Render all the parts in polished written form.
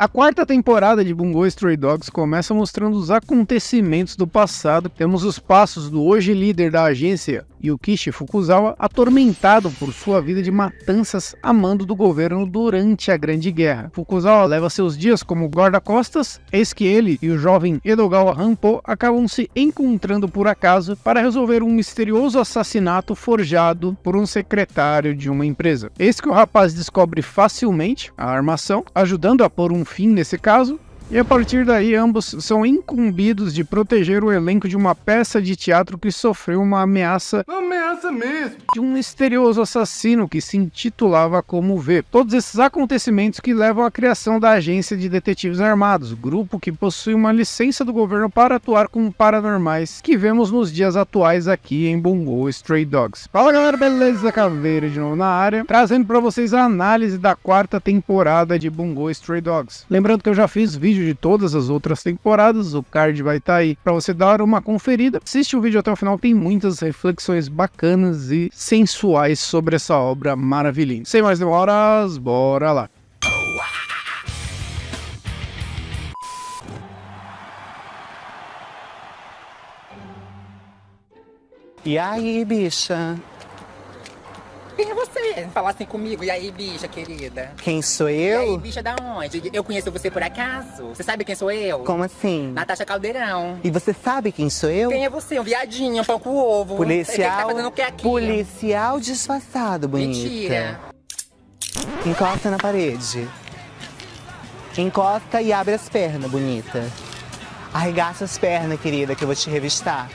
A quarta temporada de Bungo Stray Dogs começa mostrando os acontecimentos do passado. Temos os passos do hoje líder da agência, Yukishi Fukuzawa, atormentado por sua vida de matanças a mando do governo durante a Grande Guerra. Fukuzawa leva seus dias como guarda-costas, eis que ele e o jovem Edogawa Hanpo acabam se encontrando por acaso para resolver um misterioso assassinato forjado por um secretário de uma empresa. Eis que o rapaz descobre facilmente a armação, ajudando a pôr um fim nesse caso, e a partir daí ambos são incumbidos de proteger o elenco de uma peça de teatro que sofreu uma ameaça mesmo, de um misterioso assassino que se intitulava como V. Todos esses acontecimentos que levam à criação da Agência de Detetives Armados, grupo que possui uma licença do governo para atuar com paranormais, que vemos nos dias atuais aqui em Bungo Stray Dogs. Fala galera, beleza? Caveira de novo na área, trazendo para vocês a análise da quarta temporada de Bungo Stray Dogs. Lembrando que eu já fiz vídeo de todas as outras temporadas, o card vai estar aí para você dar uma conferida. Assiste o vídeo até o final, tem muitas reflexões bacanas e sensuais sobre essa obra maravilhosa. Sem mais demoras, bora lá! E aí, bicha? Quem é você? Falar assim comigo. E aí, bicha querida? Quem sou E aí, eu? bicha, da onde? Eu conheço você por acaso? Você sabe quem sou eu? Como assim? Natasha Caldeirão. E você sabe quem sou eu? Quem é você? Um viadinho, um pão com ovo. Policial. Quem tá fazendo o que aqui? Policial disfarçado, bonita. Mentira. Encosta na parede. Encosta e abre as pernas, bonita. Arregaça as pernas, querida, que eu vou te revistar.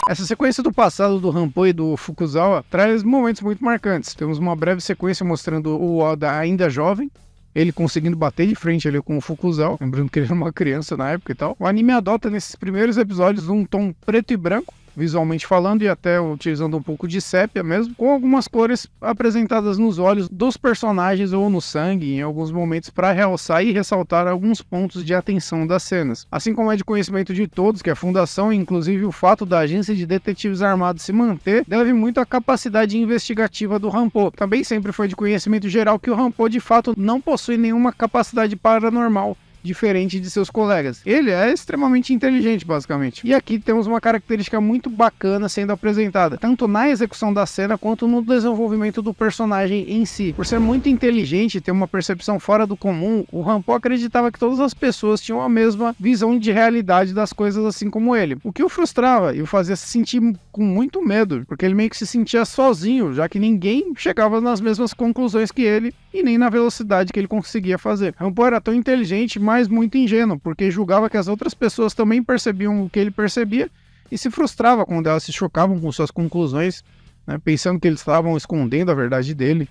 Essa sequência do passado do Hanpo e do Fukuzawa traz momentos muito marcantes. Temos uma breve sequência mostrando o Oda ainda jovem, ele conseguindo bater de frente ali com o Fukuzawa, lembrando que ele era uma criança na época e tal. O anime adota nesses primeiros episódios um tom preto e branco, visualmente falando, e até utilizando um pouco de sépia mesmo, com algumas cores apresentadas nos olhos dos personagens ou no sangue em alguns momentos para realçar e ressaltar alguns pontos de atenção das cenas. Assim como é de conhecimento de todos que a fundação, inclusive o fato da agência de detetives armados se manter, deve muito à capacidade investigativa do Hanpo. Também sempre foi de conhecimento geral que o Hanpo de fato não possui nenhuma capacidade paranormal diferente de seus colegas. Ele é extremamente inteligente, basicamente. E aqui temos uma característica muito bacana sendo apresentada, tanto na execução da cena quanto no desenvolvimento do personagem em si. Por ser muito inteligente e ter uma percepção fora do comum, o Hanpo acreditava que todas as pessoas tinham a mesma visão de realidade das coisas assim como ele, o que o frustrava e o fazia se sentir com muito medo, porque ele meio que se sentia sozinho, já que ninguém chegava nas mesmas conclusões que ele e nem na velocidade que ele conseguia fazer. Hanpo era tão inteligente, mas muito ingênuo, porque julgava que as outras pessoas também percebiam o que ele percebia e se frustrava quando elas se chocavam com suas conclusões, né, pensando que eles estavam escondendo a verdade dele,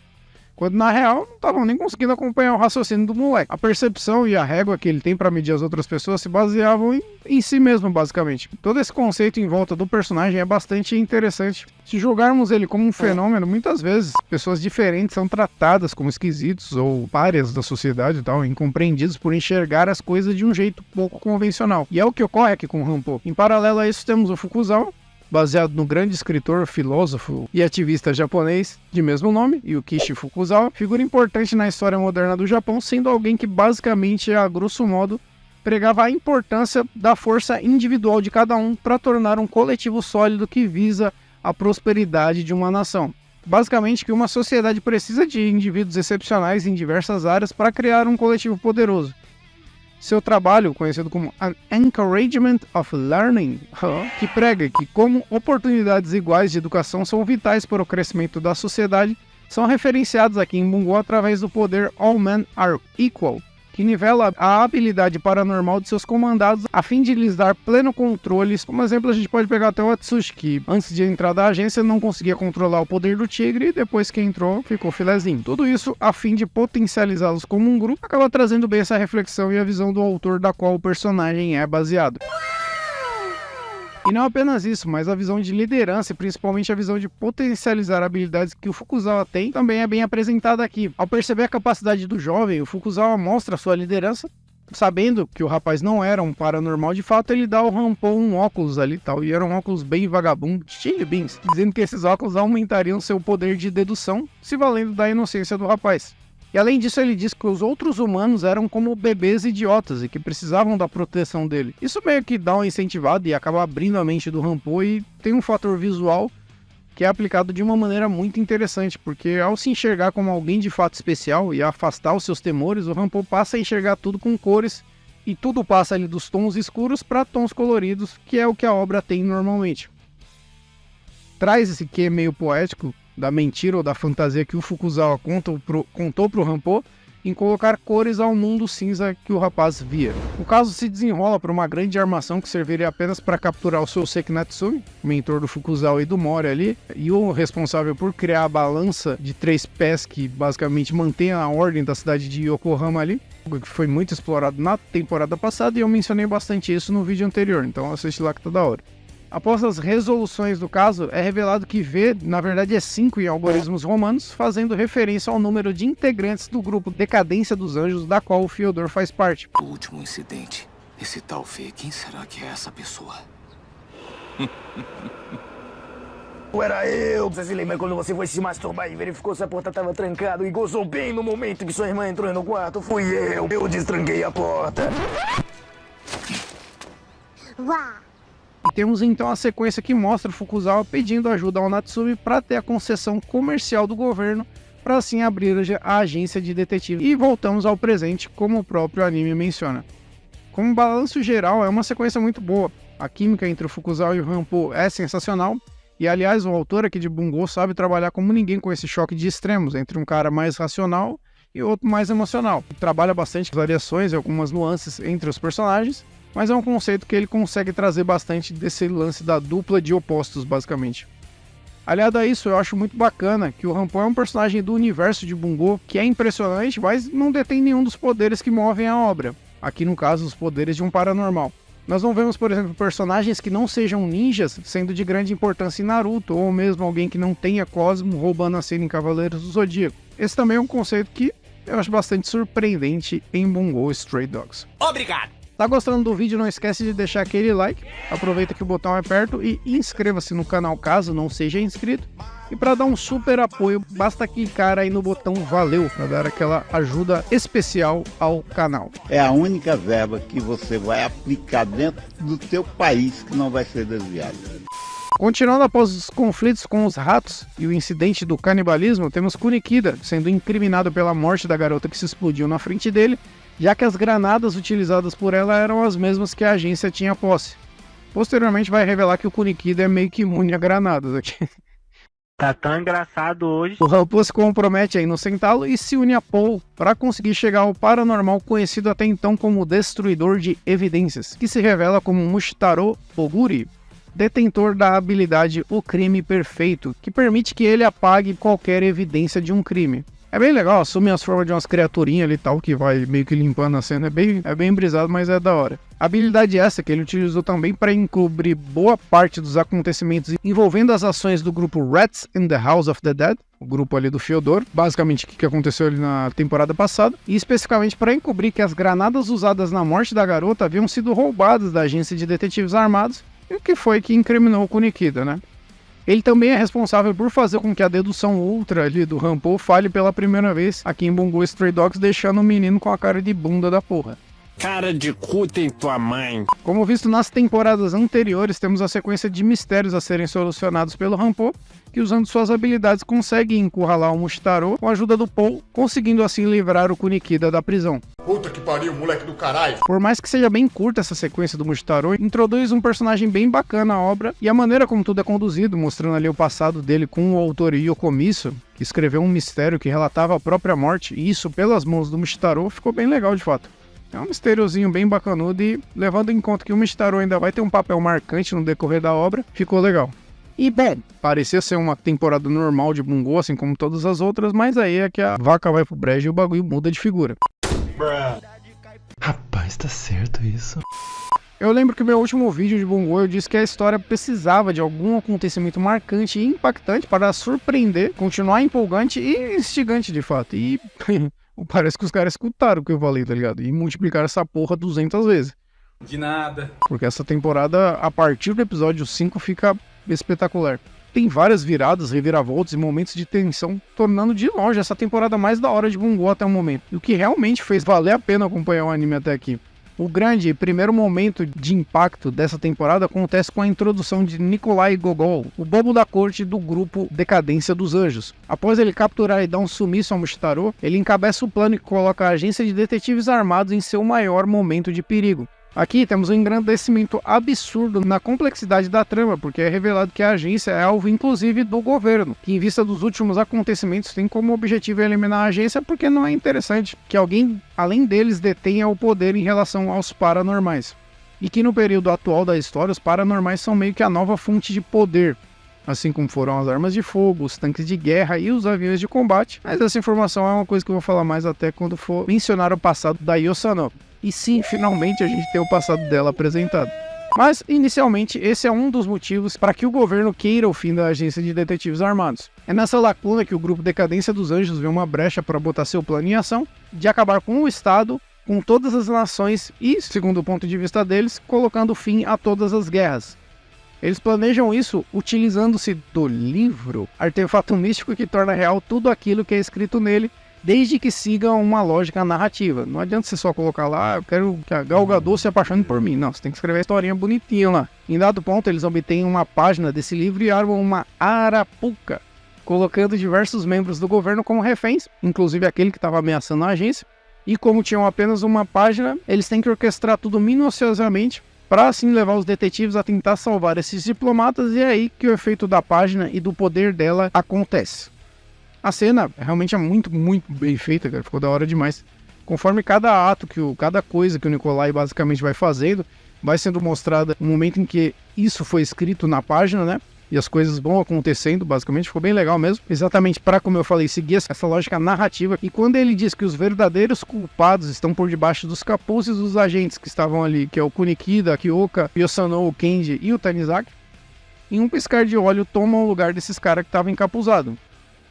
quando na real não estavam nem conseguindo acompanhar o raciocínio do moleque. A percepção e a régua que ele tem para medir as outras pessoas se baseavam em si mesmo, basicamente. Todo esse conceito em volta do personagem é bastante interessante. Se julgarmos ele como um fenômeno, muitas vezes pessoas diferentes são tratadas como esquisitos ou párias da sociedade e tal, incompreendidos por enxergar as coisas de um jeito pouco convencional. E é o que ocorre aqui com o Hanpo. Em paralelo a isso temos o Fukuzawa, baseado no grande escritor, filósofo e ativista japonês de mesmo nome, Yukishi Fukuzawa, figura importante na história moderna do Japão, sendo alguém que basicamente, a grosso modo, pregava a importância da força individual de cada um para tornar um coletivo sólido que visa a prosperidade de uma nação. Basicamente que uma sociedade precisa de indivíduos excepcionais em diversas áreas para criar um coletivo poderoso. Seu trabalho, conhecido como An Encouragement of Learning, que prega que como oportunidades iguais de educação são vitais para o crescimento da sociedade, são referenciados aqui em Bungo através do poder All Men Are Equal, que nivela a habilidade paranormal de seus comandados a fim de lhes dar pleno controle. Como exemplo, a gente pode pegar até o Atsushi, que antes de entrar da agência não conseguia controlar o poder do tigre e depois que entrou ficou filezinho. Tudo isso a fim de potencializá-los como um grupo, acaba trazendo bem essa reflexão e a visão do autor da qual o personagem é baseado. E não apenas isso, mas a visão de liderança e principalmente a visão de potencializar habilidades que o Fukuzawa tem também é bem apresentada aqui. Ao perceber a capacidade do jovem, o Fukuzawa mostra sua liderança sabendo que o rapaz não era um paranormal de fato, ele dá ao Rampo um óculos ali e tal, e era um óculos bem vagabundo, chili beans, dizendo que esses óculos aumentariam seu poder de dedução, se valendo da inocência do rapaz. E além disso, ele diz que os outros humanos eram como bebês idiotas e que precisavam da proteção dele. Isso meio que dá uma incentivada e acaba abrindo a mente do Rampo, e tem um fator visual que é aplicado de uma maneira muito interessante, porque ao se enxergar como alguém de fato especial e afastar os seus temores, o Rampo passa a enxergar tudo com cores, e tudo passa ali dos tons escuros para tons coloridos, que é o que a obra tem normalmente. Traz esse quê meio poético da mentira ou da fantasia que o Fukuzawa contou pro Rampo em colocar cores ao mundo cinza que o rapaz via. O caso se desenrola por uma grande armação que serviria apenas para capturar o Souseki Natsumi, o mentor do Fukuzawa e do Mori ali, e o responsável por criar a balança de 3 pés que basicamente mantém a ordem da cidade de Yokohama ali, que foi muito explorado na temporada passada, e eu mencionei bastante isso no vídeo anterior, então assiste lá que tá da hora. Após as resoluções do caso, é revelado que V, na verdade, é 5 em algoritmos romanos, fazendo referência ao número de integrantes do grupo Decadência dos Anjos, da qual o Fyodor faz parte. O último incidente, esse tal V, quem será que é essa pessoa? Era eu. Você se lembra quando você foi se masturbar e verificou se a porta estava trancada e gozou bem no momento que sua irmã entrou no quarto? Fui eu. Eu destranquei a porta. E temos então a sequência que mostra o Fukuzawa pedindo ajuda ao Natsumi para ter a concessão comercial do governo, para assim abrir a agência de detetive. E voltamos ao presente, como o próprio anime menciona. Como balanço geral, é uma sequência muito boa. A química entre o Fukuzawa e o Rampo é sensacional. E aliás, o autor aqui de Bungo sabe trabalhar como ninguém com esse choque de extremos, entre um cara mais racional e outro mais emocional. Trabalha bastante variações e algumas nuances entre os personagens, mas é um conceito que ele consegue trazer bastante desse lance da dupla de opostos, basicamente. Aliado a isso, eu acho muito bacana que o Rampo é um personagem do universo de Bungo que é impressionante, mas não detém nenhum dos poderes que movem a obra. Aqui, no caso, os poderes de um paranormal. Nós não vemos, por exemplo, personagens que não sejam ninjas sendo de grande importância em Naruto, ou mesmo alguém que não tenha Cosmo roubando a cena em Cavaleiros do Zodíaco. Esse também é um conceito que eu acho bastante surpreendente em Bungo Stray Dogs. Obrigado! Tá gostando do vídeo? Não esquece de deixar aquele like, aproveita que o botão é perto e inscreva-se no canal caso não seja inscrito. E para dar um super apoio, basta clicar aí no botão valeu, para dar aquela ajuda especial ao canal. É a única verba que você vai aplicar dentro do teu país que não vai ser desviada. Continuando após os conflitos com os ratos e o incidente do canibalismo, temos Kunikida sendo incriminado pela morte da garota que se explodiu na frente dele, já que as granadas utilizadas por ela eram as mesmas que a agência tinha posse. Posteriormente vai revelar que o Kunikida é meio que imune a granadas aqui. Tá tão engraçado hoje. O Rampo se compromete a inocentá-lo e se une a Paul para conseguir chegar ao paranormal conhecido até então como Destruidor de Evidências, que se revela como Mushitaro Oguri, detentor da habilidade O Crime Perfeito, que permite que ele apague qualquer evidência de um crime. É bem legal, assume as formas de umas criaturinhas ali e tal, que vai meio que limpando a cena, é bem brisado, mas é da hora. Habilidade essa que ele utilizou também para encobrir boa parte dos acontecimentos envolvendo as ações do grupo Rats in the House of the Dead, o grupo ali do Fyodor, basicamente o que aconteceu ali na temporada passada, e especificamente para encobrir que as granadas usadas na morte da garota haviam sido roubadas da agência de detetives armados, e o que foi que incriminou o Kunikida, né? Ele também é responsável por fazer com que a dedução ultra ali do Rampo falhe pela primeira vez aqui em Bungo Stray Dogs, deixando o menino com a cara de bunda da porra. Cara de cu tem tua mãe. Como visto nas temporadas anteriores, temos a sequência de mistérios a serem solucionados pelo Rampo, que usando suas habilidades consegue encurralar o Mushitaro com a ajuda do Paul, conseguindo assim livrar o Kunikida da prisão. Puta que pariu, moleque do caralho! Por mais que seja bem curta essa sequência do Mushitaro, introduz um personagem bem bacana à obra, e a maneira como tudo é conduzido, mostrando ali o passado dele com o autor Yokomiso, que escreveu um mistério que relatava a própria morte, e isso pelas mãos do Mushitaro, ficou bem legal de fato. É um mistériozinho bem bacanudo e, levando em conta que o Mushitaro ainda vai ter um papel marcante no decorrer da obra, ficou legal. E bem, parecia ser uma temporada normal de Bungo, assim como todas as outras, mas aí é que a vaca vai pro brejo e o bagulho muda de figura. Rapaz, tá certo isso. Eu lembro que no meu último vídeo de Bungo eu disse que a história precisava de algum acontecimento marcante e impactante para surpreender, continuar empolgante e instigante de fato. E Parece que os caras escutaram o que eu falei, tá ligado? E multiplicaram essa porra 200 vezes. De nada. Porque essa temporada, a partir do episódio 5, fica espetacular. Tem várias viradas, reviravoltas e momentos de tensão, tornando de longe essa temporada mais da hora de Bungo até o momento. E o que realmente fez valer a pena acompanhar o anime até aqui. O grande primeiro momento de impacto dessa temporada acontece com a introdução de Nikolai Gogol, o bobo da corte do grupo Decadência dos Anjos. Após ele capturar e dar um sumiço ao Mushitaro, ele encabeça o plano e coloca a agência de detetives armados em seu maior momento de perigo. Aqui temos um engrandecimento absurdo na complexidade da trama, porque é revelado que a agência é alvo inclusive do governo, que em vista dos últimos acontecimentos tem como objetivo eliminar a agência porque não é interessante que alguém além deles detenha o poder em relação aos paranormais. E que no período atual da história os paranormais são meio que a nova fonte de poder, assim como foram as armas de fogo, os tanques de guerra e os aviões de combate, mas essa informação é uma coisa que eu vou falar mais até quando for mencionar o passado da Yosanoo. E sim, finalmente a gente tem o passado dela apresentado. Mas, inicialmente, esse é um dos motivos para que o governo queira o fim da agência de detetives armados. É nessa lacuna que o grupo Decadência dos Anjos vê uma brecha para botar seu plano em ação, de acabar com o Estado, com todas as nações e, segundo o ponto de vista deles, colocando fim a todas as guerras. Eles planejam isso utilizando-se do livro, artefato místico que torna real tudo aquilo que é escrito nele, desde que siga uma lógica narrativa. Não adianta você só colocar lá, eu quero que a Gal Gadot se apaixone por mim. Não, você tem que escrever a historinha bonitinha lá. Em dado ponto, eles obtêm uma página desse livro e armam uma arapuca, colocando diversos membros do governo como reféns, inclusive aquele que estava ameaçando a agência. E como tinham apenas uma página, eles têm que orquestrar tudo minuciosamente, para assim levar os detetives a tentar salvar esses diplomatas, e é aí que o efeito da página e do poder dela acontece. A cena realmente é muito bem feita, cara. Ficou da hora demais. Conforme cada ato, cada coisa que o Nikolai basicamente vai fazendo, vai sendo mostrada no momento em que isso foi escrito na página, né? E as coisas vão acontecendo, basicamente. Ficou bem legal mesmo. Exatamente para, como eu falei, seguir essa lógica narrativa. E quando ele diz que os verdadeiros culpados estão por debaixo dos capuzes dos agentes que estavam ali, que é o Kunikida, a Kyoka, o Yosanoo, o Kenji e o Tanizaki, em um piscar de olho tomam o lugar desses caras que estavam encapuzados.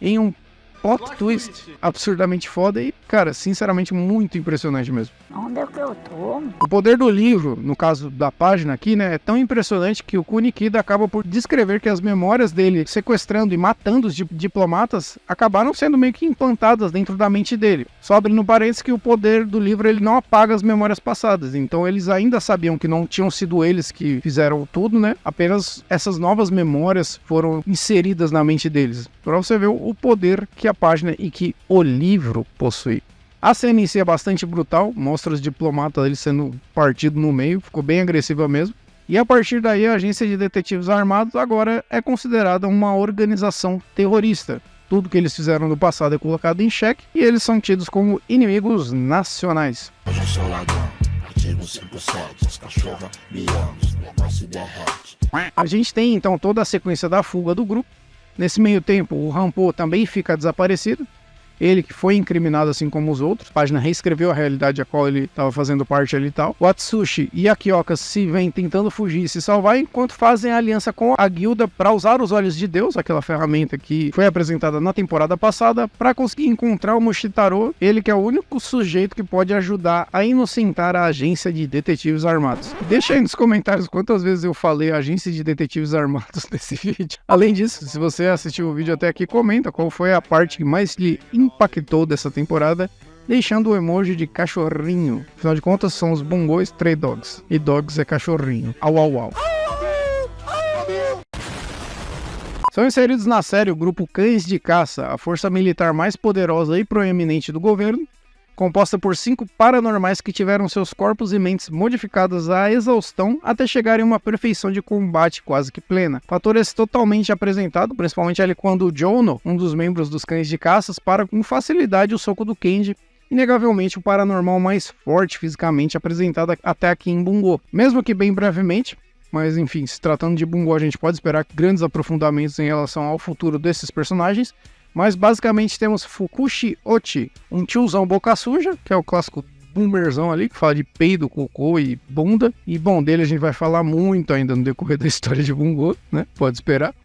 Em um plot twist absurdamente foda e, cara, sinceramente muito impressionante mesmo. Onde é que eu tô? O poder do livro, no caso da página aqui, né, é tão impressionante que o Kunikida acaba por descrever que as memórias dele sequestrando e matando os diplomatas acabaram sendo meio que implantadas dentro da mente dele. Só abrindo parênteses que o poder do livro ele não apaga as memórias passadas, então eles ainda sabiam que não tinham sido eles que fizeram tudo, né? Apenas essas novas memórias foram inseridas na mente deles. Pra você ver o poder que a página e que o livro possui. A cena em si é bastante brutal, mostra os diplomatas ali sendo partido no meio, ficou bem agressiva mesmo. E a partir daí a agência de detetives armados agora é considerada uma organização terrorista. Tudo que eles fizeram no passado é colocado em xeque e eles são tidos como inimigos nacionais. A gente tem então toda a sequência da fuga do grupo. Nesse meio tempo, o Rampo também fica desaparecido. Ele que foi incriminado assim como os outros. A página reescreveu a realidade a qual ele estava fazendo parte ali e tal. O Atsushi e a Kyoka se vêm tentando fugir e se salvar, enquanto fazem aliança com a guilda para usar os Olhos de Deus, aquela ferramenta que foi apresentada na temporada passada, para conseguir encontrar o Mushitaro, ele que é o único sujeito que pode ajudar a inocentar a agência de detetives armados. Deixa aí nos comentários quantas vezes eu falei agência de detetives armados nesse vídeo. Além disso, se você assistiu o vídeo até aqui, comenta qual foi a parte que mais lhe impactou dessa temporada, deixando o emoji de cachorrinho. Afinal de contas, são os Bungo Stray Dogs. E dogs é cachorrinho. Au, au, au. São inseridos na série o grupo Cães de Caça, a força militar mais poderosa e proeminente do governo, composta por 5 paranormais que tiveram seus corpos e mentes modificados à exaustão até chegarem a uma perfeição de combate quase que plena. Fator esse totalmente apresentado, principalmente ali quando o Jono, um dos membros dos Cães de Caças, para com facilidade o soco do Kenji, inegavelmente o paranormal mais forte fisicamente apresentado até aqui em Bungo. Mesmo que bem brevemente, mas enfim, se tratando de Bungo a gente pode esperar grandes aprofundamentos em relação ao futuro desses personagens. Mas basicamente temos Fukushi Ochi, um tiozão boca suja, que é o clássico boomerzão ali, que fala de peido, cocô e bunda. E bom, dele a gente vai falar muito ainda no decorrer da história de Bungo, né? Pode esperar.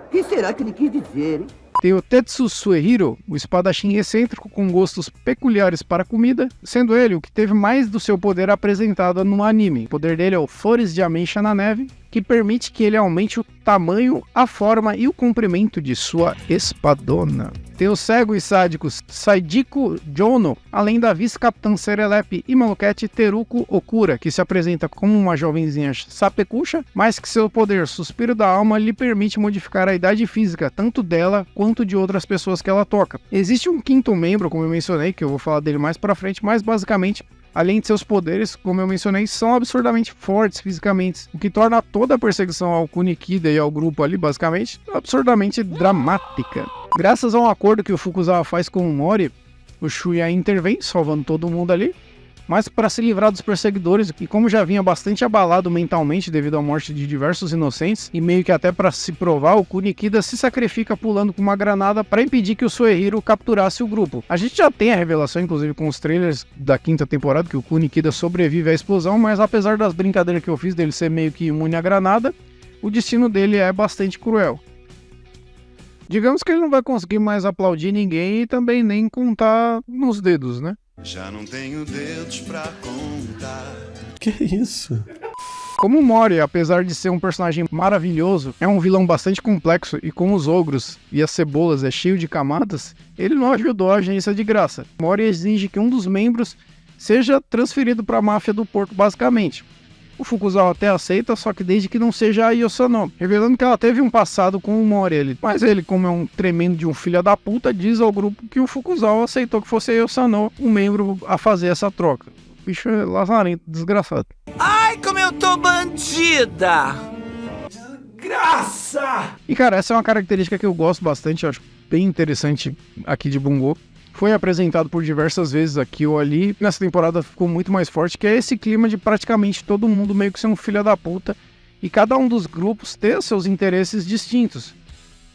O que será que ele quis dizer, hein? Tem o Tetsu Suehiro, o espadachim excêntrico com gostos peculiares para comida, sendo ele o que teve mais do seu poder apresentado no anime. O poder dele é o Flores de Ameixa na Neve, que permite que ele aumente o tamanho, a forma e o comprimento de sua espadona. Tem o cego e sádico Saidiko Jono, além da vice-capitã Serelepe e maluquete Teruko Okura, que se apresenta como uma jovenzinha sapecucha, mas que seu poder Suspiro da Alma lhe permite modificar a idade física, tanto dela quanto de outras pessoas que ela toca. Existe um quinto membro, como eu mencionei, que eu vou falar dele mais pra frente, mas basicamente, além de seus poderes, como eu mencionei, são absurdamente fortes fisicamente, o que torna toda a perseguição ao Kunikida e ao grupo ali, basicamente, absurdamente dramática. Graças a um acordo que o Fukuzawa faz com o Mori, o Shuya intervém, salvando todo mundo ali, mas para se livrar dos perseguidores, e como já vinha bastante abalado mentalmente devido à morte de diversos inocentes, e meio que até para se provar, o Kunikida se sacrifica pulando com uma granada para impedir que o Suehiro capturasse o grupo. A gente já tem a revelação, inclusive com os trailers da quinta temporada, que o Kunikida sobrevive à explosão, mas apesar das brincadeiras que eu fiz dele ser meio que imune à granada, o destino dele é bastante cruel. Digamos que ele não vai conseguir mais aplaudir ninguém e também nem contar nos dedos, né? Já não tenho dedos pra contar. Que isso? Como o Mori, apesar de ser um personagem maravilhoso, é um vilão bastante complexo e como os ogros e as cebolas é cheio de camadas, ele não ajudou a agência de graça. Mori exige que um dos membros seja transferido para a máfia do porto basicamente. O Fukuzawa até aceita, só que desde que não seja a Yosano, revelando que ela teve um passado com o Mori ali. Mas ele, como é um tremendo de um filho da puta, diz ao grupo que o Fukuzawa aceitou que fosse a Yosano um membro a fazer essa troca. O bicho é lazarento, desgraçado. Ai, como eu tô bandida! Desgraça! E cara, essa é uma característica que eu gosto bastante, eu acho bem interessante aqui de Bungo. Foi apresentado por diversas vezes aqui ou ali. Nessa temporada ficou muito mais forte, que é esse clima de praticamente todo mundo meio que ser um filho da puta. E cada um dos grupos ter seus interesses distintos,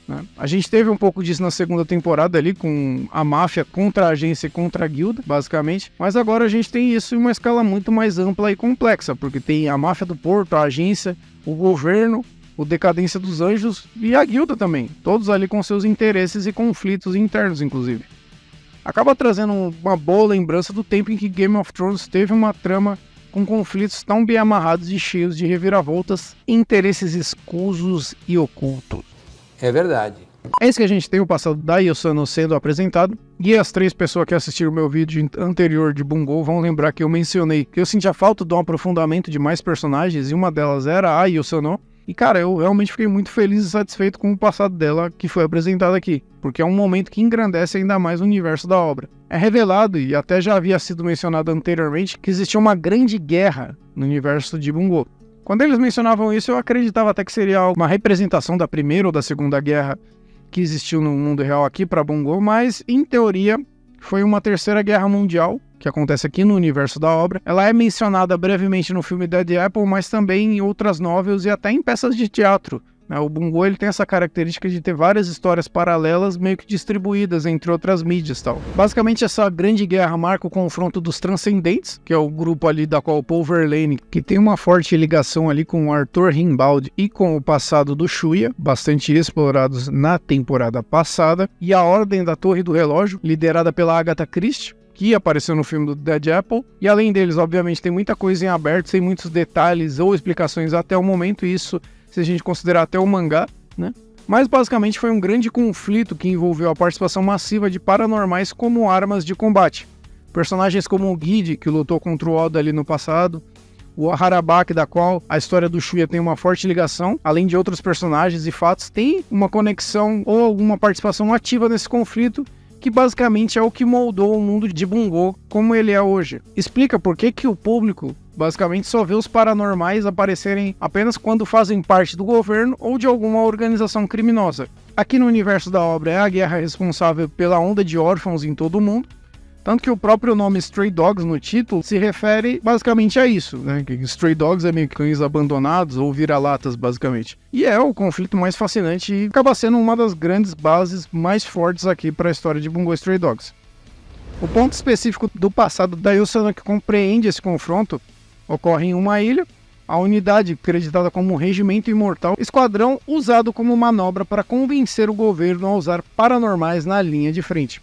né? A gente teve um pouco disso na segunda temporada ali, com a máfia contra a agência e contra a guilda, basicamente. Mas agora a gente tem isso em uma escala muito mais ampla e complexa, porque tem a máfia do porto, a agência, o governo, o Decadência dos Anjos e a guilda também. Todos ali com seus interesses e conflitos internos, inclusive. Acaba trazendo uma boa lembrança do tempo em que Game of Thrones teve uma trama com conflitos tão bem amarrados e cheios de reviravoltas, interesses escusos e ocultos. É verdade. É isso que a gente tem o passado da Yosano sendo apresentado, e as 3 pessoas que assistiram o meu vídeo anterior de Bungo vão lembrar que eu mencionei que eu sentia falta de um aprofundamento de mais personagens, e uma delas era a Yosano. E cara, eu realmente fiquei muito feliz e satisfeito com o passado dela que foi apresentado aqui, porque é um momento que engrandece ainda mais o universo da obra. É revelado, e até já havia sido mencionado anteriormente, que existia uma grande guerra no universo de Bungo. Quando eles mencionavam isso, eu acreditava até que seria uma representação da primeira ou da segunda guerra que existiu no mundo real aqui para Bungo, mas em teoria foi uma terceira guerra mundial, que acontece aqui no universo da obra. Ela é mencionada brevemente no filme Dead Apple, mas também em outras novels e até em peças de teatro. O Bungo ele tem essa característica de ter várias histórias paralelas meio que distribuídas entre outras mídias, tal. Basicamente essa grande guerra marca o confronto dos Transcendentes, que é o grupo ali da qual o Paul Verlaine, que tem uma forte ligação ali com o Arthur Rimbaud e com o passado do Shuya, bastante explorados na temporada passada, e a Ordem da Torre do Relógio, liderada pela Agatha Christie, que apareceu no filme do Dead Apple, e além deles, obviamente, tem muita coisa em aberto, sem muitos detalhes ou explicações até o momento, isso se a gente considerar até o mangá, né? Mas basicamente foi um grande conflito que envolveu a participação massiva de paranormais como armas de combate. Personagens como o Guide, que lutou contra o Oda ali no passado, o Harabaki, da qual a história do Shuya tem uma forte ligação, além de outros personagens e fatos, tem uma conexão ou alguma participação ativa nesse conflito, que basicamente é o que moldou o mundo de Bungo como ele é hoje. Explica por que o público basicamente só vê os paranormais aparecerem apenas quando fazem parte do governo ou de alguma organização criminosa. Aqui no universo da obra é a guerra responsável pela onda de órfãos em todo o mundo, tanto que o próprio nome Stray Dogs no título se refere basicamente a isso, né? Que Stray Dogs é meio que cães abandonados ou vira-latas, basicamente. E é o conflito mais fascinante e acaba sendo uma das grandes bases mais fortes aqui para a história de Bungo Stray Dogs. O ponto específico do passado da Yosano que compreende esse confronto ocorre em uma ilha, a unidade acreditada como Regimento Imortal, esquadrão usado como manobra para convencer o governo a usar paranormais na linha de frente.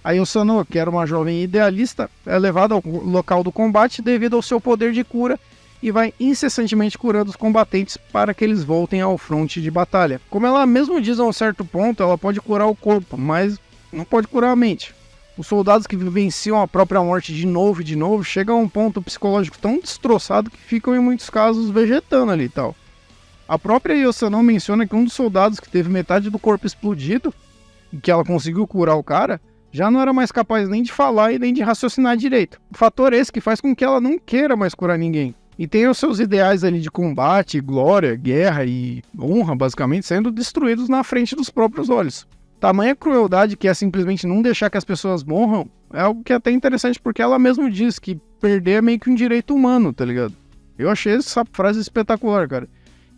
A Yosano, que era uma jovem idealista, é levada ao local do combate devido ao seu poder de cura e vai incessantemente curando os combatentes para que eles voltem ao fronte de batalha. Como ela mesmo diz a um certo ponto, ela pode curar o corpo, mas não pode curar a mente. Os soldados que vivenciam a própria morte de novo e de novo chegam a um ponto psicológico tão destroçado que ficam em muitos casos vegetando ali e tal. A própria Yosano menciona que um dos soldados que teve metade do corpo explodido e que ela conseguiu curar o cara, já não era mais capaz nem de falar e nem de raciocinar direito. O fator esse que faz com que ela não queira mais curar ninguém. E tem os seus ideais ali de combate, glória, guerra e honra, basicamente, sendo destruídos na frente dos próprios olhos. Tamanha crueldade que é simplesmente não deixar que as pessoas morram, é algo que é até interessante porque ela mesma diz que perder é meio que um direito humano, tá ligado? Eu achei essa frase espetacular, cara.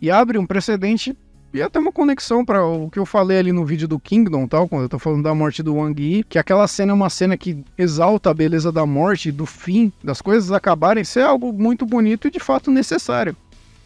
E abre um precedente e até uma conexão para o que eu falei ali no vídeo do Kingdom, tal, quando eu tô falando da morte do Wang Yi, que aquela cena é uma cena que exalta a beleza da morte, do fim, das coisas acabarem, ser algo muito bonito e de fato necessário,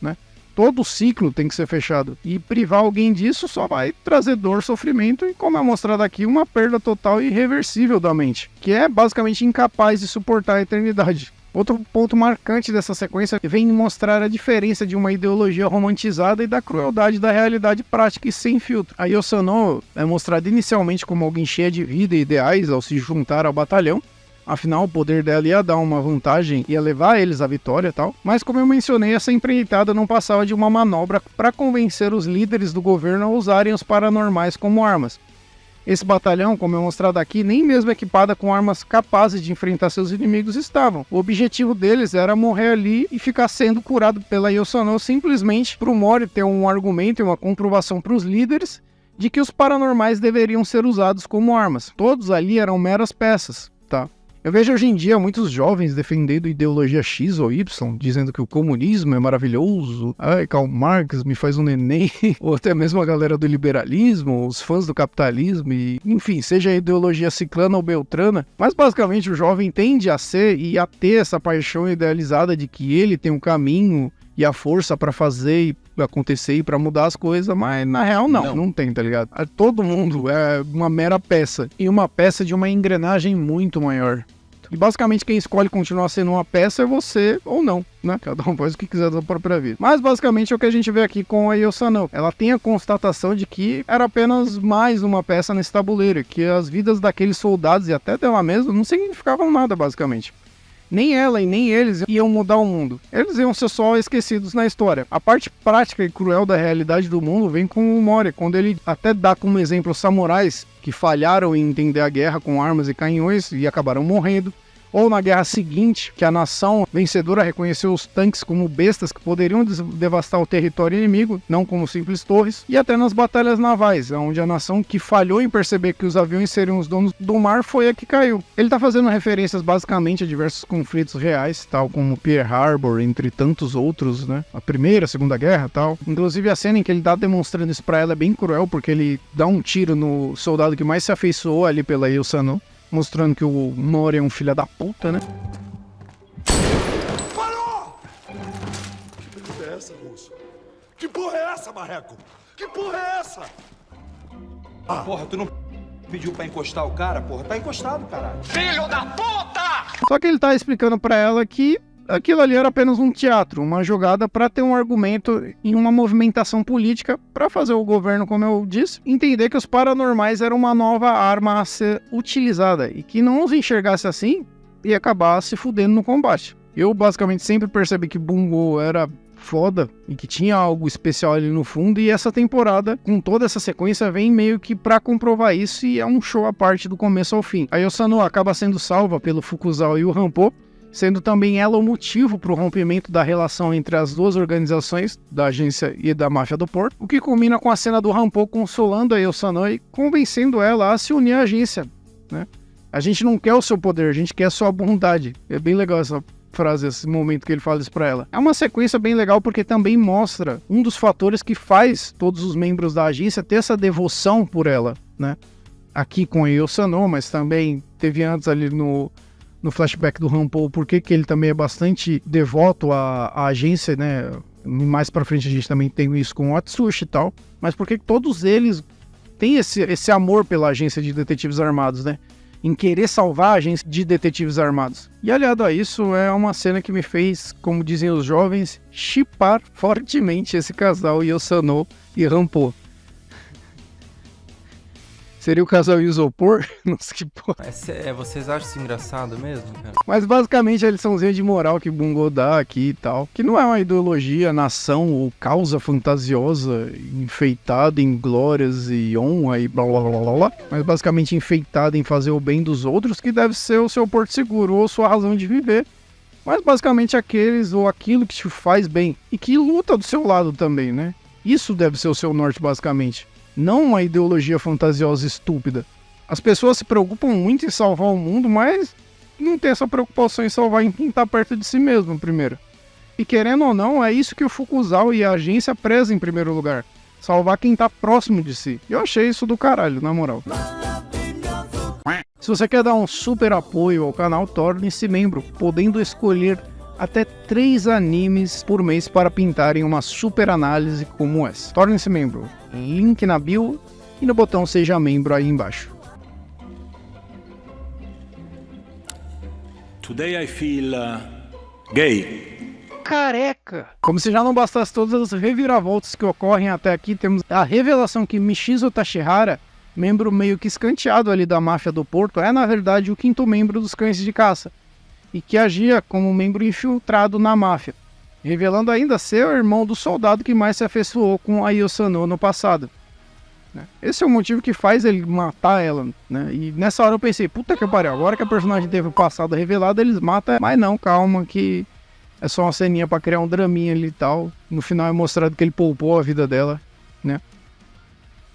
né? Todo ciclo tem que ser fechado, e privar alguém disso só vai trazer dor, sofrimento e, como é mostrado aqui, uma perda total e irreversível da mente, que é basicamente incapaz de suportar a eternidade. Outro ponto marcante dessa sequência vem mostrar a diferença de uma ideologia romantizada e da crueldade da realidade prática e sem filtro. A Yosano é mostrada inicialmente como alguém cheia de vida e ideais ao se juntar ao batalhão, afinal o poder dela ia dar uma vantagem, ia levar eles à vitória e tal, mas como eu mencionei, essa empreitada não passava de uma manobra para convencer os líderes do governo a usarem os paranormais como armas. Esse batalhão, como é mostrado aqui, nem mesmo equipada com armas capazes de enfrentar seus inimigos estavam. O objetivo deles era morrer ali e ficar sendo curado pela Yosano simplesmente para o Mori ter um argumento e uma comprovação para os líderes de que os paranormais deveriam ser usados como armas. Todos ali eram meras peças, tá? Eu vejo hoje em dia muitos jovens defendendo ideologia X ou Y, dizendo que o comunismo é maravilhoso, ai, Karl Marx me faz um neném, ou até mesmo a galera do liberalismo, os fãs do capitalismo, e enfim, seja a ideologia ciclana ou beltrana, mas basicamente o jovem tende a ser e a ter essa paixão idealizada de que ele tem um caminho e a força pra fazer e acontecer e pra mudar as coisas, mas na real não tem, tá ligado? Todo mundo é uma mera peça, e uma peça de uma engrenagem muito maior. E basicamente quem escolhe continuar sendo uma peça é você ou não, né? Cada um faz o que quiser da própria vida. Mas basicamente é o que a gente vê aqui com a Yosano. Ela tem a constatação de que era apenas mais uma peça nesse tabuleiro, que as vidas daqueles soldados e até dela mesma não significavam nada, basicamente. Nem ela e nem eles iam mudar o mundo. Eles iam ser só esquecidos na história. A parte prática e cruel da realidade do mundo vem com o Mori, quando ele até dá como exemplo os samurais que falharam em entender a guerra com armas e canhões e acabaram morrendo. Ou na guerra seguinte, que a nação vencedora reconheceu os tanques como bestas que poderiam devastar o território inimigo, não como simples torres, e até nas batalhas navais, onde a nação que falhou em perceber que os aviões seriam os donos do mar foi a que caiu. Ele está fazendo referências basicamente a diversos conflitos reais, tal como Pearl Harbor, entre tantos outros, né? A Primeira, a Segunda Guerra, tal. Inclusive a cena em que ele está demonstrando isso pra ela é bem cruel, porque ele dá um tiro no soldado que mais se afeiçoou ali pela Yosano, mostrando que o Mori é um filho da puta, né? Parou! Que pergunta é essa, moço? Que porra é essa, marreco? Que porra é essa? Porra, tu não pediu pra encostar o cara? Porra, tá encostado, caralho. Filho da puta! Só que ele tá explicando pra ela que aquilo ali era apenas um teatro, uma jogada para ter um argumento e uma movimentação política para fazer o governo, como eu disse, entender que os paranormais eram uma nova arma a ser utilizada e que não os enxergasse assim ia acabar se fudendo no combate. Eu basicamente sempre percebi que Bungo era foda e que tinha algo especial ali no fundo, e essa temporada, com toda essa sequência, vem meio que pra comprovar isso, e é um show à parte do começo ao fim. A Yosano acaba sendo salva pelo Fukuzawa e o Rampo, sendo também ela o motivo para o rompimento da relação entre as duas organizações, da agência e da máfia do porto, o que culmina com a cena do Rampo consolando a Yosano e convencendo ela a se unir à agência, né? A gente não quer o seu poder, a gente quer a sua bondade. É bem legal essa frase, esse momento que ele fala isso pra ela. É uma sequência bem legal porque também mostra um dos fatores que faz todos os membros da agência ter essa devoção por ela, né? Aqui com a Yosano, mas também teve antes ali no flashback do Rampo, porque que ele também é bastante devoto à agência, né? Mais pra frente a gente também tem isso com o Atsushi e tal. Mas por que todos eles têm esse amor pela agência de detetives armados, né? Em querer salvar a agência de detetives armados. E aliado a isso, é uma cena que me fez, como dizem os jovens, shippar fortemente esse casal Yosanoo e Rampo. Seria o casal Isopor? Não sei que porra. Vocês acham isso engraçado mesmo, cara? Mas basicamente a liçãozinha de moral que Bungo dá aqui e tal. Que não é uma ideologia, nação ou causa fantasiosa, enfeitada em glórias e honra e blá blá blá blá blá. Mas basicamente enfeitada em fazer o bem dos outros, que deve ser o seu porto seguro ou sua razão de viver. Mas basicamente aqueles ou aquilo que te faz bem. E que luta do seu lado também, né? Isso deve ser o seu norte basicamente. Não uma ideologia fantasiosa estúpida. As pessoas se preocupam muito em salvar o mundo, mas não tem essa preocupação em salvar quem está perto de si mesmo primeiro. E querendo ou não, é isso que o Fukuzawa e a agência prezam em primeiro lugar. Salvar quem está próximo de si. Eu achei isso do caralho, na moral. Se você quer dar um super apoio ao canal, torne-se membro, podendo escolher até 3 animes por mês para pintar em uma super análise como essa. Torne-se membro. Link na bio e no botão Seja Membro aí embaixo. Today I feel gay. Careca! Como se já não bastasse todas as reviravoltas que ocorrem até aqui, temos a revelação que Michizo Tashihara, membro meio que escanteado ali da máfia do Porto, é na verdade o 5º membro dos Cães de Caça, e que agia como membro infiltrado na máfia, revelando ainda ser o irmão do soldado que mais se afeiçoou com a Yosanoo no passado. Esse é o motivo que faz ele matar ela, né? E nessa hora eu pensei, puta que pariu, agora que a personagem teve o passado revelado, eles matam, mas não, calma, que é só uma ceninha pra criar um draminha ali e tal. No final é mostrado que ele poupou a vida dela, né?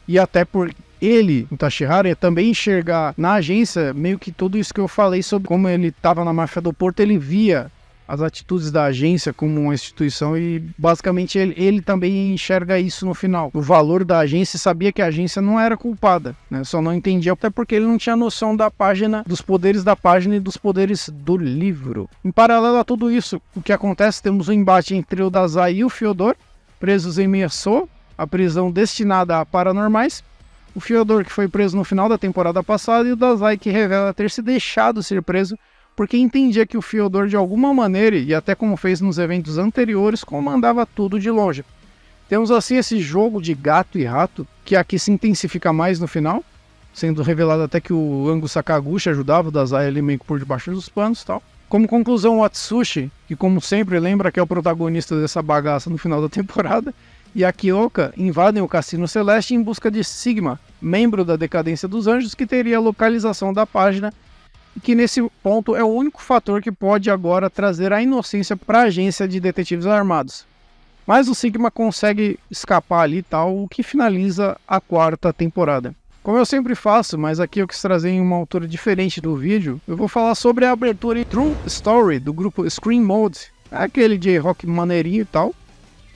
E até por ele, o Tashihara, também enxergar na agência meio que tudo isso que eu falei sobre como ele estava na máfia do Porto, ele via as atitudes da agência como uma instituição e basicamente ele também enxerga isso no final. O valor da agência, sabia que a agência não era culpada, né? Só não entendia até porque ele não tinha noção da página, dos poderes da página e dos poderes do livro. Em paralelo a tudo isso, o que acontece, temos um embate entre o Dazai e o Fyodor, presos em Mieso, a prisão destinada a paranormais. O Fyodor, que foi preso no final da temporada passada, e o Dazai, que revela ter se deixado ser preso porque entendia que o Fyodor, de alguma maneira, e até como fez nos eventos anteriores, comandava tudo de longe. Temos assim esse jogo de gato e rato, que aqui se intensifica mais no final, sendo revelado até que o Ango Sakaguchi ajudava o Dazai ali meio que por debaixo dos panos e tal. Como conclusão, o Atsushi, que como sempre lembra que é o protagonista dessa bagaça no final da temporada, e a Kyoka invadem o Cassino Celeste em busca de Sigma, membro da Decadência dos Anjos, que teria a localização da página e que nesse ponto é o único fator que pode agora trazer a inocência para a agência de detetives armados. Mas o Sigma consegue escapar ali e tal, o que finaliza a 4ª temporada. Como eu sempre faço, mas aqui eu quis trazer em uma altura diferente do vídeo, eu vou falar sobre a abertura True Story do grupo Scream Mode, aquele J-Rock maneirinho e tal,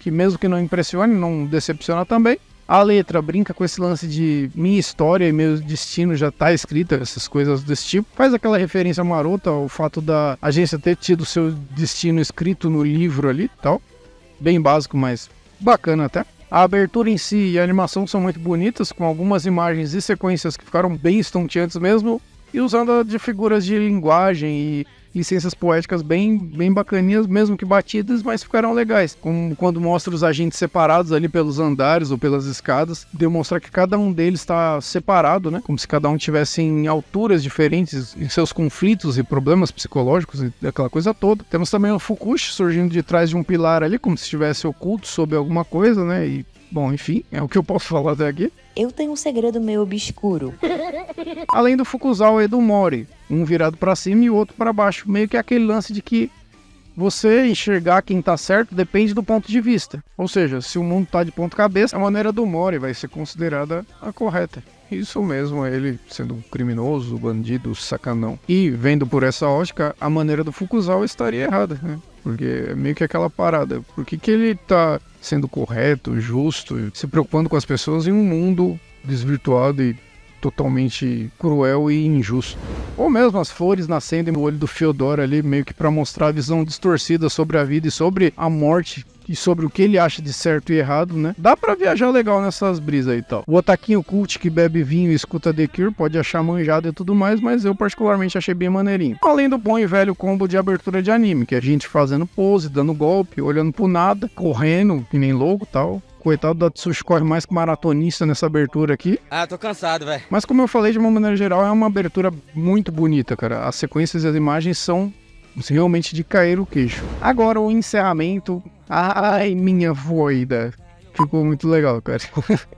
que mesmo que não impressione, não decepciona também. A letra brinca com esse lance de minha história e meu destino já tá escrita, essas coisas desse tipo. Faz aquela referência marota ao fato da agência ter tido seu destino escrito no livro ali e tal. Bem básico, mas bacana até. A abertura em si e a animação são muito bonitas, com algumas imagens e sequências que ficaram bem estonteantes mesmo, e usando de figuras de linguagem e licenças poéticas bem bacaninhas, mesmo que batidas, mas ficaram legais. Como quando mostra os agentes separados ali pelos andares ou pelas escadas, demonstra que cada um deles está separado, né? Como se cada um tivesse em alturas diferentes em seus conflitos e problemas psicológicos e aquela coisa toda. Temos também o Fukushi surgindo de trás de um pilar ali, como se estivesse oculto sob alguma coisa, né? E, bom, enfim, é o que eu posso falar até aqui. Eu tenho um segredo meio obscuro. Além do Fukuzawa e do Mori, um virado pra cima e o outro pra baixo, meio que aquele lance de que você enxergar quem tá certo depende do ponto de vista. Ou seja, se o mundo tá de ponta cabeça, a maneira do Mori vai ser considerada a correta. Isso mesmo, ele sendo um criminoso, bandido, sacanão. E, vendo por essa ótica, a maneira do Fukuzawa estaria errada, né? Porque é meio que aquela parada. Por que ele tá sendo correto, justo, se preocupando com as pessoas em um mundo desvirtuado e totalmente cruel e injusto. Ou mesmo as flores nascendo no olho do Fyodor ali, meio que pra mostrar a visão distorcida sobre a vida e sobre a morte e sobre o que ele acha de certo e errado, né? Dá pra viajar legal nessas brisas aí e tal. O otaquinho cult que bebe vinho e escuta The Cure pode achar manjado e tudo mais, mas eu particularmente achei bem maneirinho. Além do bom e velho combo de abertura de anime, que é a gente fazendo pose, dando golpe, olhando pro nada, correndo, que nem louco e tal. Coitado do Atsushi, corre mais que maratonista nessa abertura aqui. Ah, tô cansado, velho. Mas como eu falei, de uma maneira geral, é uma abertura muito bonita, cara. As sequências e as imagens são realmente de cair o queixo. Agora o encerramento. Ai, minha voida. Ficou muito legal, cara.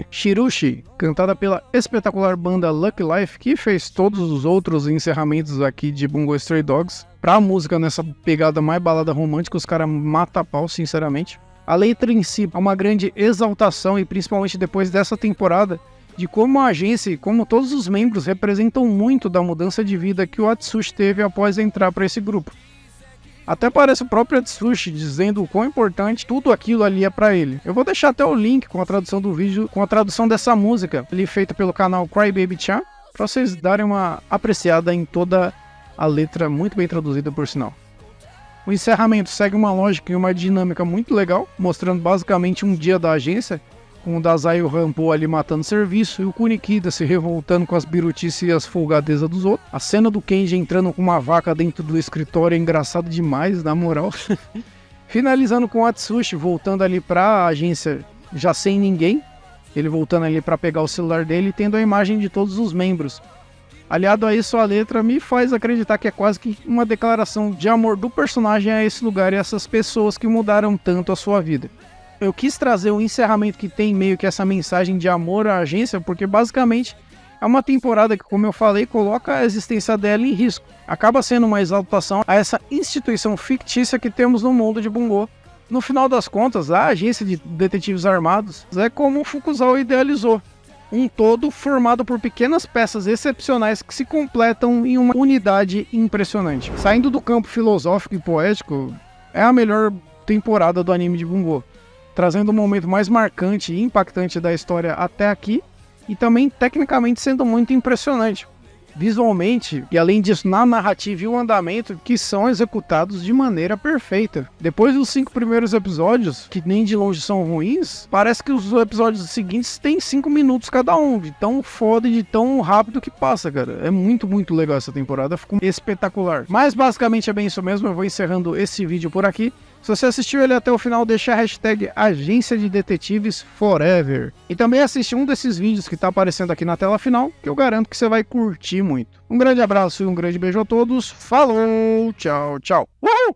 Shirushi, cantada pela espetacular banda Lucky Life, que fez todos os outros encerramentos aqui de Bungo Stray Dogs. Pra música nessa pegada mais balada romântica, os caras matam a pau, sinceramente. A letra em si é uma grande exaltação, e principalmente depois dessa temporada, de como a agência e como todos os membros representam muito da mudança de vida que o Atsushi teve após entrar para esse grupo. Até parece o próprio Atsushi dizendo o quão importante tudo aquilo ali é pra ele. Eu vou deixar até o link com a tradução do vídeo, com a tradução dessa música, ali feita pelo canal Crybaby-chan, pra vocês darem uma apreciada em toda a letra, muito bem traduzida por sinal. O encerramento segue uma lógica e uma dinâmica muito legal, mostrando basicamente um dia da agência, com o Dazai e o Rampo ali matando serviço e o Kunikida se revoltando com as birutices e as folgadezas dos outros. A cena do Kenji entrando com uma vaca dentro do escritório é engraçado demais, na moral. Finalizando com o Atsushi voltando ali pra agência já sem ninguém, ele voltando ali pra pegar o celular dele e tendo a imagem de todos os membros. Aliado a isso, a letra me faz acreditar que é quase que uma declaração de amor do personagem a esse lugar e a essas pessoas que mudaram tanto a sua vida. Eu quis trazer um encerramento que tem meio que essa mensagem de amor à agência, porque basicamente é uma temporada que, como eu falei, coloca a existência dela em risco. Acaba sendo uma exaltação a essa instituição fictícia que temos no mundo de Bungo. No final das contas, a agência de detetives armados é como o Fukuzawa idealizou. Um todo formado por pequenas peças excepcionais que se completam em uma unidade impressionante. Saindo do campo filosófico e poético, é a melhor temporada do anime de Bungo, trazendo o momento mais marcante e impactante da história até aqui, e também tecnicamente sendo muito impressionante, visualmente, e além disso na narrativa e o andamento, que são executados de maneira perfeita. Depois dos 5 primeiros episódios, que nem de longe são ruins, parece que os episódios seguintes têm 5 minutos cada um, de tão foda e de tão rápido que passa, cara. É muito, muito legal essa temporada, ficou espetacular. Mas basicamente é bem isso mesmo, eu vou encerrando esse vídeo por aqui. Se você assistiu ele até o final, deixa a hashtag Agência de Detetives Forever. E também assiste um desses vídeos que tá aparecendo aqui na tela final, que eu garanto que você vai curtir muito. Um grande abraço e um grande beijo a todos. Falou, tchau, tchau. Uhul!